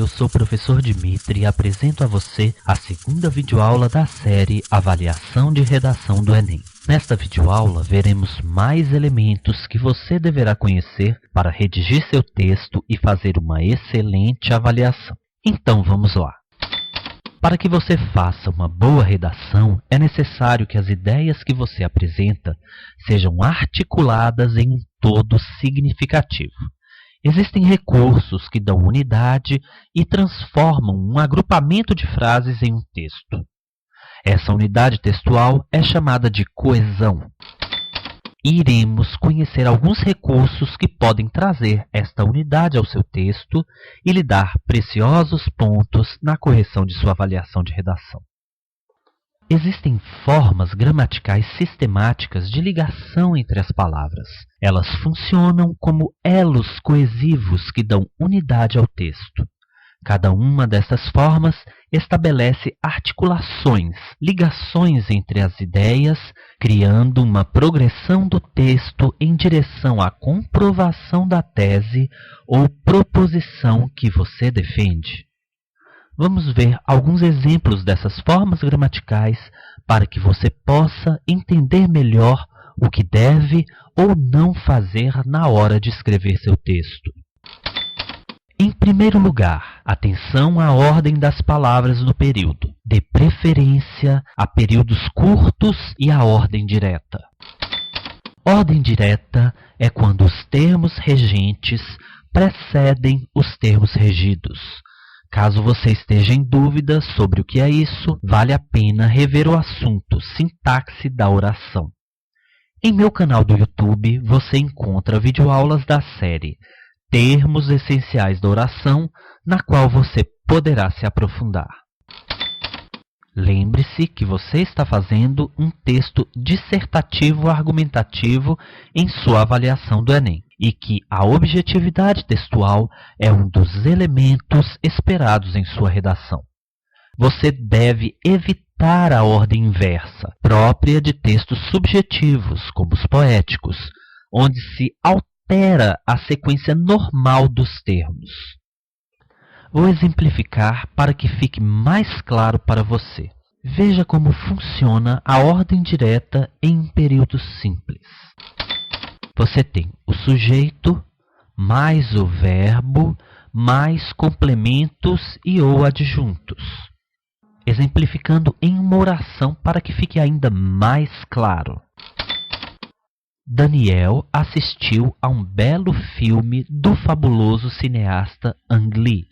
eu sou o professor Dimitri e apresento a você a segunda videoaula da série Avaliação de Redação do Enem. Nesta videoaula, veremos mais elementos que você deverá conhecer para redigir seu texto e fazer uma excelente avaliação. Então, vamos lá! Para que você faça uma boa redação, é necessário que as ideias que você apresenta sejam articuladas em um todo significativo. Existem recursos que dão unidade e transformam um agrupamento de frases em um texto. Essa unidade textual é chamada de coesão. Iremos conhecer alguns recursos que podem trazer esta unidade ao seu texto e lhe dar preciosos pontos na correção de sua avaliação de redação. Existem formas gramaticais sistemáticas de ligação entre as palavras. Elas funcionam como elos coesivos que dão unidade ao texto. Cada uma dessas formas estabelece articulações, ligações entre as ideias, criando uma progressão do texto em direção à comprovação da tese ou proposição que você defende. Vamos ver alguns exemplos dessas formas gramaticais para que você possa entender melhor o que deve ou não fazer na hora de escrever seu texto. Em primeiro lugar, atenção à ordem das palavras do período. Dê preferência a períodos curtos e à ordem direta. Ordem direta é quando os termos regentes precedem os termos regidos. Caso você esteja em dúvida sobre o que é isso, vale a pena rever o assunto sintaxe da oração. Em meu canal do YouTube, você encontra videoaulas da série Termos Essenciais da Oração, na qual você poderá se aprofundar. Lembre-se que você está fazendo um texto dissertativo argumentativo em sua avaliação do Enem e que a objetividade textual é um dos elementos esperados em sua redação. Você deve evitar a ordem inversa, própria de textos subjetivos, como os poéticos, onde se altera a sequência normal dos termos. Vou exemplificar para que fique mais claro para você. Veja como funciona a ordem direta em um período simples. Você tem o sujeito, mais o verbo, mais complementos e ou adjuntos. Exemplificando em uma oração para que fique ainda mais claro. Daniel assistiu a um belo filme do fabuloso cineasta Ang Lee.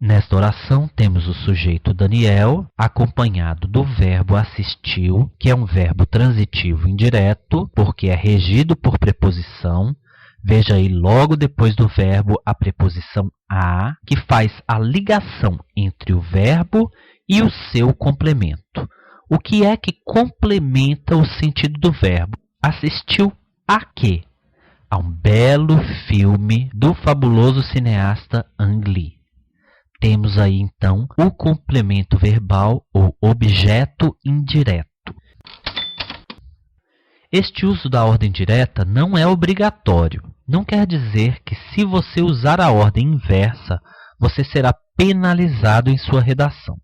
Nesta oração, temos o sujeito Daniel, acompanhado do verbo assistiu, que é um verbo transitivo indireto, porque é regido por preposição. Veja aí logo depois do verbo a preposição a, que faz a ligação entre o verbo e o seu complemento. O que é que complementa o sentido do verbo? Assistiu a quê? A um belo filme do fabuloso cineasta Ang Lee. Temos aí, então, o complemento verbal ou objeto indireto. Este uso da ordem direta não é obrigatório. Não quer dizer que, se você usar a ordem inversa, você será penalizado em sua redação.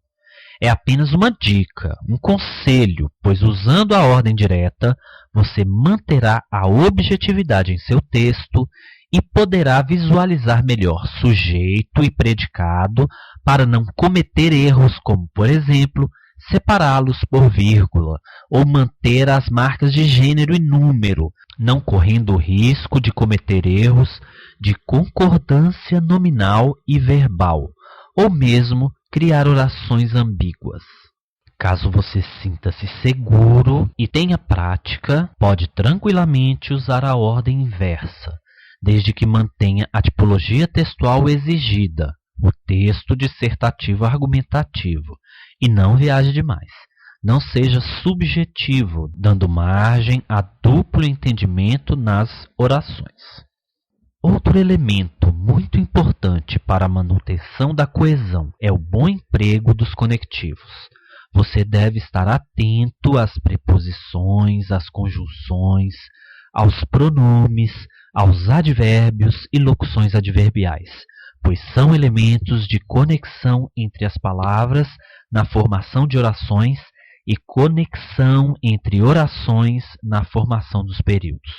É apenas uma dica, um conselho, pois usando a ordem direta, você manterá a objetividade em seu texto e poderá visualizar melhor sujeito e predicado para não cometer erros como, por exemplo, separá-los por vírgula ou manter as marcas de gênero e número, não correndo o risco de cometer erros de concordância nominal e verbal, ou mesmo criar orações ambíguas. Caso você sinta-se seguro e tenha prática, pode tranquilamente usar a ordem inversa, desde que mantenha a tipologia textual exigida, o texto dissertativo argumentativo, e não viaje demais. Não seja subjetivo, dando margem a duplo entendimento nas orações. Outro elemento muito importante para a manutenção da coesão é o bom emprego dos conectivos. Você deve estar atento às preposições, às conjunções, aos pronomes, aos advérbios e locuções adverbiais, pois são elementos de conexão entre as palavras na formação de orações e conexão entre orações na formação dos períodos.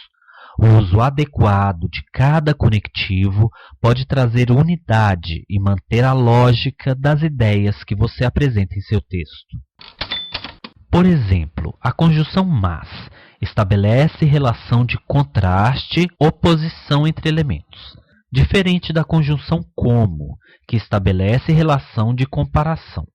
O uso adequado de cada conectivo pode trazer unidade e manter a lógica das ideias que você apresenta em seu texto. Por exemplo, a conjunção mas estabelece relação de contraste, oposição entre elementos, diferente da conjunção como, que estabelece relação de comparação.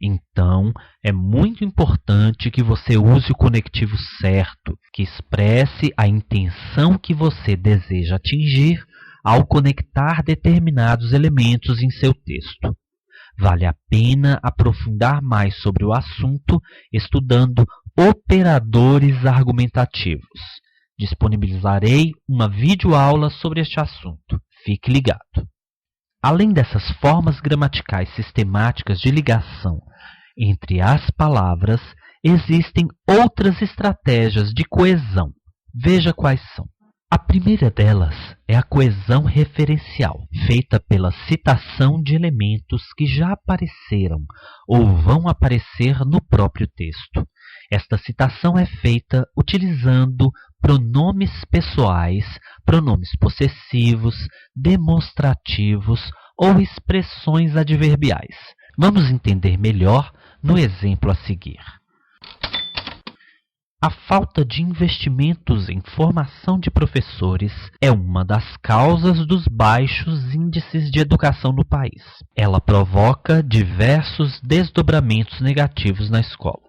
Então, é muito importante que você use o conectivo certo, que expresse a intenção que você deseja atingir ao conectar determinados elementos em seu texto. Vale a pena aprofundar mais sobre o assunto estudando operadores argumentativos. Disponibilizarei uma videoaula sobre este assunto. Fique ligado. Além dessas formas gramaticais sistemáticas de ligação entre as palavras, existem outras estratégias de coesão. Veja quais são. A primeira delas é a coesão referencial, feita pela citação de elementos que já apareceram ou vão aparecer no próprio texto. Esta citação é feita utilizando pronomes pessoais, pronomes possessivos, demonstrativos ou expressões adverbiais. Vamos entender melhor no exemplo a seguir. A falta de investimentos em formação de professores é uma das causas dos baixos índices de educação no país. Ela provoca diversos desdobramentos negativos na escola.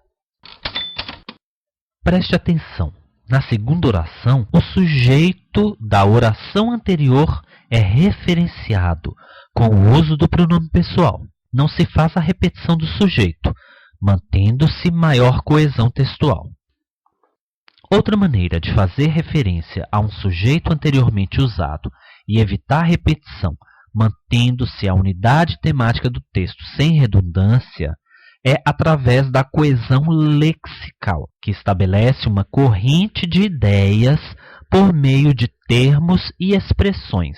Preste atenção. Na segunda oração, o sujeito da oração anterior é referenciado com o uso do pronome pessoal. Não se faz a repetição do sujeito, mantendo-se maior coesão textual. Outra maneira de fazer referência a um sujeito anteriormente usado e evitar repetição, mantendo-se a unidade temática do texto sem redundância, é através da coesão lexical, que estabelece uma corrente de ideias por meio de termos e expressões,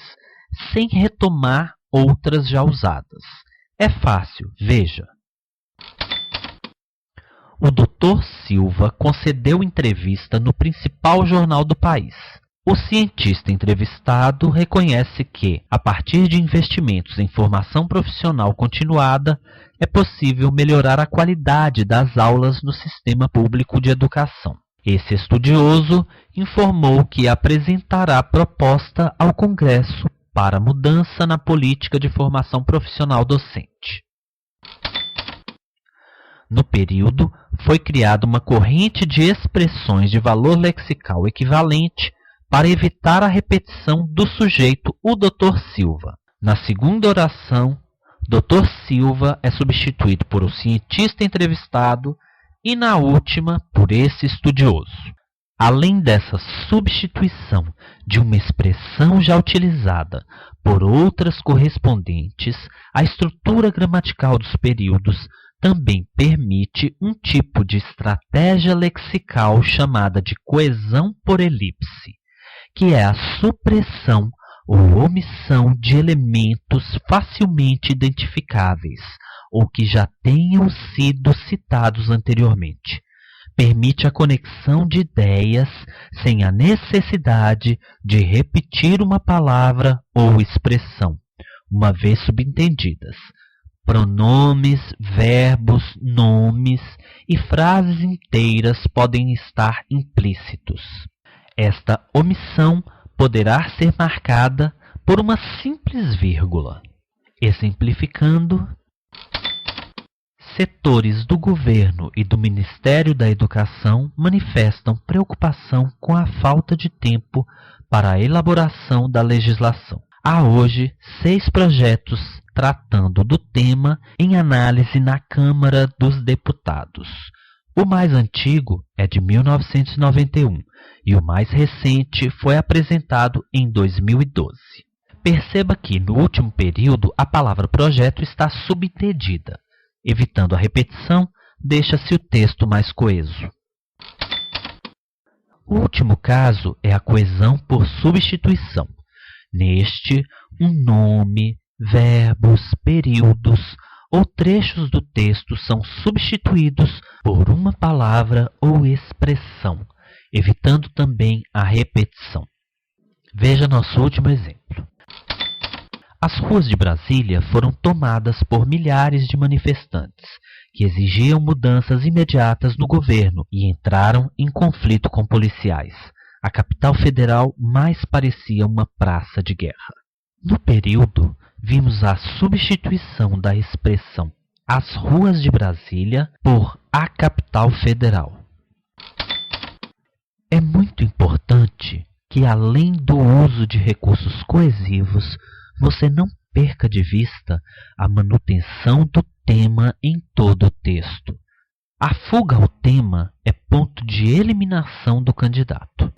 sem retomar outras já usadas. É fácil, veja. O Dr. Silva concedeu entrevista no principal jornal do país. O cientista entrevistado reconhece que, a partir de investimentos em formação profissional continuada, é possível melhorar a qualidade das aulas no sistema público de educação. Esse estudioso informou que apresentará proposta ao Congresso para mudança na política de formação profissional docente. No período, foi criada uma corrente de expressões de valor lexical equivalente para evitar a repetição do sujeito, o Dr. Silva. Na segunda oração, Dr. Silva é substituído por o cientista entrevistado e, na última, por esse estudioso. Além dessa substituição de uma expressão já utilizada por outras correspondentes, a estrutura gramatical dos períodos também permite um tipo de estratégia lexical chamada de coesão por elipse, que é a supressão ou omissão de elementos facilmente identificáveis ou que já tenham sido citados anteriormente. Permite a conexão de ideias sem a necessidade de repetir uma palavra ou expressão, uma vez subentendidas. Pronomes, verbos, nomes e frases inteiras podem estar implícitos. Esta omissão poderá ser marcada por uma simples vírgula. Exemplificando, setores do governo e do Ministério da Educação manifestam preocupação com a falta de tempo para a elaboração da legislação. Há hoje 6 projetos tratando do tema em análise na Câmara dos Deputados. O mais antigo é de 1991 e o mais recente foi apresentado em 2012. Perceba que, no último período, a palavra projeto está subentendida. Evitando a repetição, deixa-se o texto mais coeso. O último caso é a coesão por substituição. Neste, um nome, verbos, períodos ou trechos do texto são substituídos por uma palavra ou expressão, evitando também a repetição. Veja nosso último exemplo. As ruas de Brasília foram tomadas por milhares de manifestantes que exigiam mudanças imediatas no governo e entraram em conflito com policiais. A capital federal mais parecia uma praça de guerra. No período, vimos a substituição da expressão as ruas de Brasília por a capital federal. É muito importante que, além do uso de recursos coesivos, você não perca de vista a manutenção do tema em todo o texto. A fuga ao tema é ponto de eliminação do candidato.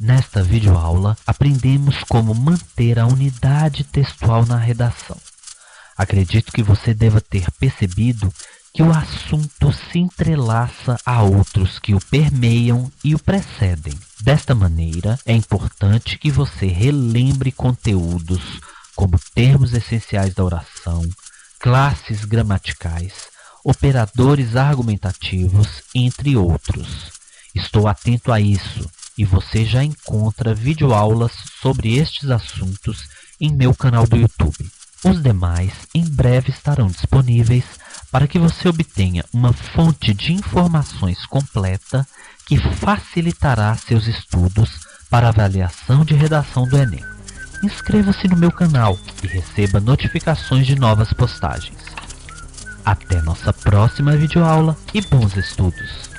Nesta videoaula, aprendemos como manter a unidade textual na redação. Acredito que você deva ter percebido que o assunto se entrelaça a outros que o permeiam e o precedem. Desta maneira, é importante que você relembre conteúdos como termos essenciais da oração, classes gramaticais, operadores argumentativos, entre outros. Estou atento a isso e você já encontra videoaulas sobre estes assuntos em meu canal do YouTube. Os demais em breve estarão disponíveis para que você obtenha uma fonte de informações completa que facilitará seus estudos para avaliação de redação do Enem. Inscreva-se no meu canal e receba notificações de novas postagens. Até nossa próxima videoaula e bons estudos!